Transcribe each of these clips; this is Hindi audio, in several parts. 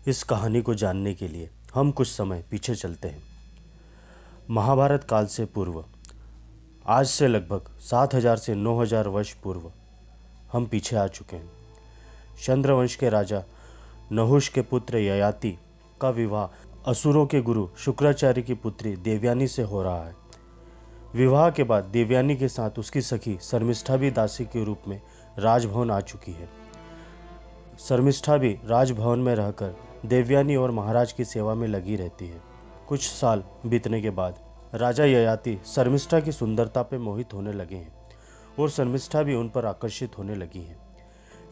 इस कहानी को जानने के लिए हम कुछ समय पीछे चलते हैं। महाभारत काल से पूर्व, आज से लगभग 7000 से 9000 वर्ष पूर्व हम पीछे आ चुके हैं। चंद्रवंश के राजा नहुष के पुत्र ययाति का विवाह असुरों के गुरु शुक्राचार्य की पुत्री देवयानी से हो रहा है। विवाह के बाद देवयानी के साथ उसकी सखी शर्मिष्ठा भी दासी के रूप में राजभवन आ चुकी है। शर्मिष्ठा भी राजभवन में रहकर देवयानी और महाराज की सेवा में लगी रहती है। कुछ साल बीतने के बाद राजा ययाति शर्मिष्ठा की सुंदरता पे मोहित होने लगे हैं और शर्मिष्ठा भी उन पर आकर्षित होने लगी है।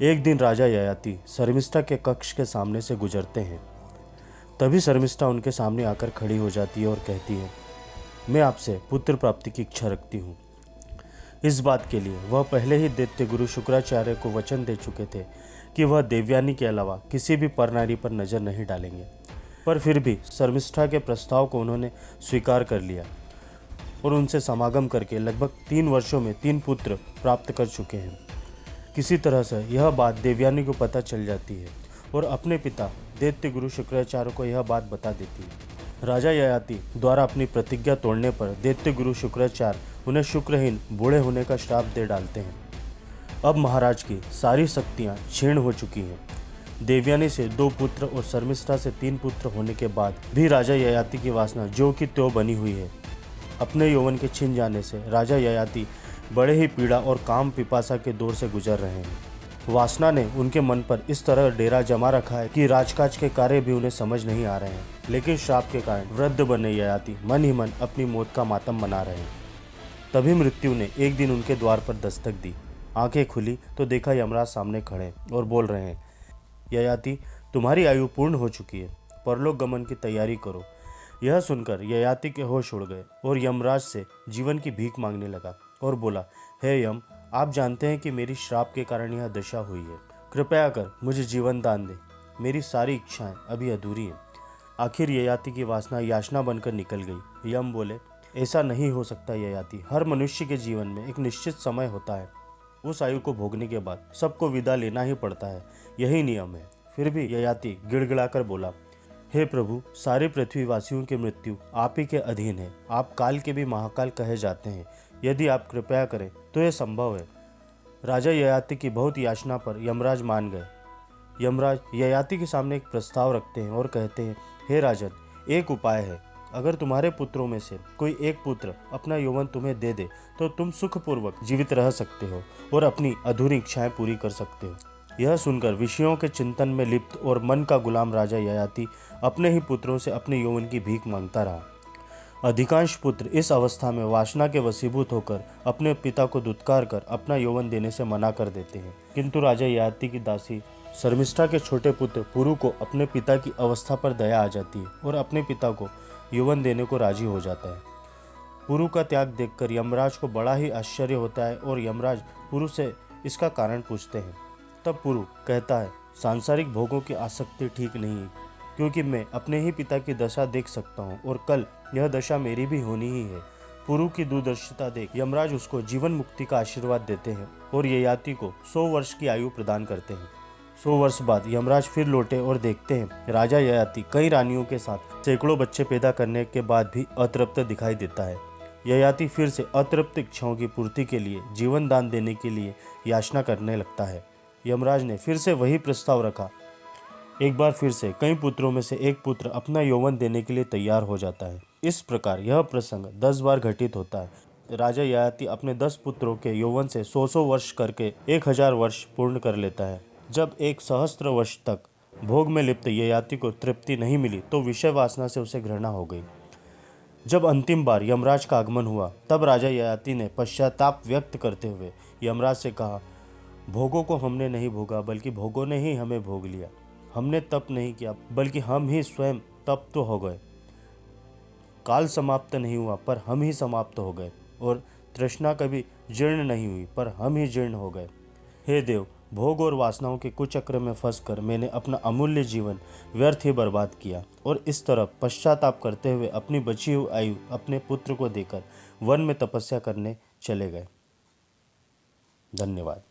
एक दिन राजा ययाति शर्मिष्ठा के कक्ष के सामने से गुजरते हैं। तभी शर्मिष्ठा उनके सामने आकर खड़ी हो जाती है और कहती है, मैं आपसे पुत्र प्राप्ति की इच्छा रखती हूँ। इस बात के लिए वह पहले ही दैत्य गुरु शुक्राचार्य को वचन दे चुके थे कि वह देवयानी के अलावा किसी भी परनारी पर नजर नहीं डालेंगे, पर फिर भी शर्मिष्ठा के प्रस्ताव को उन्होंने स्वीकार कर लिया और उनसे समागम करके लगभग 3 वर्षों में 3 पुत्र प्राप्त कर चुके हैं। किसी तरह से यह बात देवयानी को पता चल जाती है और अपने पिता दैत्य गुरु शुक्राचार्य को यह बात बता देती है। राजा ययाति द्वारा अपनी प्रतिज्ञा तोड़ने पर दैत्य गुरु शुक्राचार्य उन्हें शुक्रहीन बूढ़े होने का श्राप दे डालते हैं। अब महाराज की सारी शक्तियां क्षीण हो चुकी हैं। देवयानी से 2 पुत्र और शर्मिष्ठा से 3 पुत्र होने के बाद भी राजा ययाति की वासना जो की त्यों बनी हुई है। अपने यौवन के छिन जाने से राजा ययाति बड़े ही पीड़ा और काम पिपासा के दौर से गुजर रहे हैं। वासना ने उनके मन पर इस तरह डेरा जमा रखा है कि राजकाज के कार्य भी उन्हें समझ नहीं आ रहे हैं। लेकिन श्राप के कारण वृद्ध बने ययाति मन ही मन अपनी मौत का मातम मना रहे हैं। तभी मृत्यु ने एक दिन उनके द्वार पर दस्तक दी। आंखें खुली तो देखा यमराज सामने खड़े और बोल रहे हैं, ययाति तुम्हारी आयु पूर्ण हो चुकी है, परलोक गमन की तैयारी करो। यह सुनकर ययाति के होश उड़ गए और यमराज से जीवन की भीख मांगने लगा और बोला, हे यम, आप जानते हैं कि मेरी श्राप के कारण यह दशा हुई है। कृपया कर मुझे जीवन दान दे, मेरी सारी इच्छाएं अभी अधूरी हैं। आखिर ययाति की वासना याचना बनकर निकल गई। यम बोले, ऐसा नहीं हो सकता ययाति, हर मनुष्य के जीवन में एक निश्चित समय होता है। उस आयु को भोगने के बाद सबको विदा लेना ही पड़ता है, यही नियम है। फिर भी ययाति गिड़गिड़ाकर बोला, हे प्रभु, सारे पृथ्वीवासियों की मृत्यु आप ही के अधीन है। आप काल के भी महाकाल कहे जाते हैं। यदि आप कृपया करें तो यह संभव है। राजा ययाति की बहुत याचना पर यमराज मान गए। यमराज ययाति के सामने एक प्रस्ताव रखते हैं और कहते हैं, हे राजन, एक उपाय है। अगर तुम्हारे पुत्रों में से कोई एक पुत्र अपना यौवन तुम्हें दे दे तो तुम सुखपूर्वक जीवित रह सकते हो और अपनी अधूरी इच्छाएं पूरी कर सकते हो। यह सुनकर विषयों के चिंतन में लिप्त और मन का गुलाम राजा ययाति अपने ही पुत्रों से अपने यौवन की भीख मांगता रहा। अधिकांश पुत्र इस अवस्था में वासना के वशीभूत होकर अपने पिता को दुत्कार कर अपना यौवन देने से मना कर देते हैं। किंतु राजा ययाति की दासी शर्मिष्ठा के छोटे पुत्र पुरु को अपने पिता की अवस्था पर दया आ जाती है और अपने पिता को यौवन देने को राजी हो जाता है। पुरु का त्याग देखकर यमराज को बड़ा ही आश्चर्य होता है और यमराज पुरु से इसका कारण पूछते हैं। तब पुरु कहता है, सांसारिक भोगों की आसक्ति ठीक नहीं है, क्योंकि मैं अपने ही पिता की दशा देख सकता हूँ और कल यह दशा मेरी भी होनी ही है। पुरु की दूरदर्शिता देख यमराज उसको जीवन मुक्ति का आशीर्वाद देते हैं और ययाति को 100 वर्ष की आयु प्रदान करते हैं। 100 वर्ष बाद यमराज फिर लौटे और देखते हैं राजा ययाति कई रानियों के साथ सैकड़ों बच्चे पैदा करने के बाद भी अतृप्त दिखाई देता है। ययाति फिर से अतृप्त इच्छाओं की पूर्ति के लिए जीवन दान देने के लिए याचना करने लगता है। यमराज ने फिर से वही प्रस्ताव रखा। एक बार फिर से कई पुत्रों में से एक पुत्र अपना यौवन देने के लिए तैयार हो जाता है। इस प्रकार यह प्रसंग 10 बार घटित होता है। राजा ययाति अपने 10 पुत्रों के यौवन से 100 वर्ष करके 1000 वर्ष पूर्ण कर लेता है। जब 1 सहस्त्र वर्ष तक भोग में लिप्त ययाति को तृप्ति नहीं मिली तो विषय वासना से उसे घृणा हो गई। जब अंतिम बार यमराज का आगमन हुआ तब राजा ययाति ने पश्चाताप व्यक्त करते हुए यमराज से कहा, भोगों को हमने नहीं भोगा बल्कि भोगों ने ही हमें भोग लिया। हमने तप नहीं किया बल्कि हम ही स्वयं तप तो हो गए। काल समाप्त नहीं हुआ पर हम ही समाप्त हो गए और तृष्णा कभी जीर्ण नहीं हुई पर हम ही जीर्ण हो गए। हे देव, भोग और वासनाओं के कुचक्र में फंसकर मैंने अपना अमूल्य जीवन व्यर्थ ही बर्बाद किया और इस तरह पश्चाताप करते हुए अपनी बची हुई आयु अपने पुत्र को देकर वन में तपस्या करने चले गए। धन्यवाद।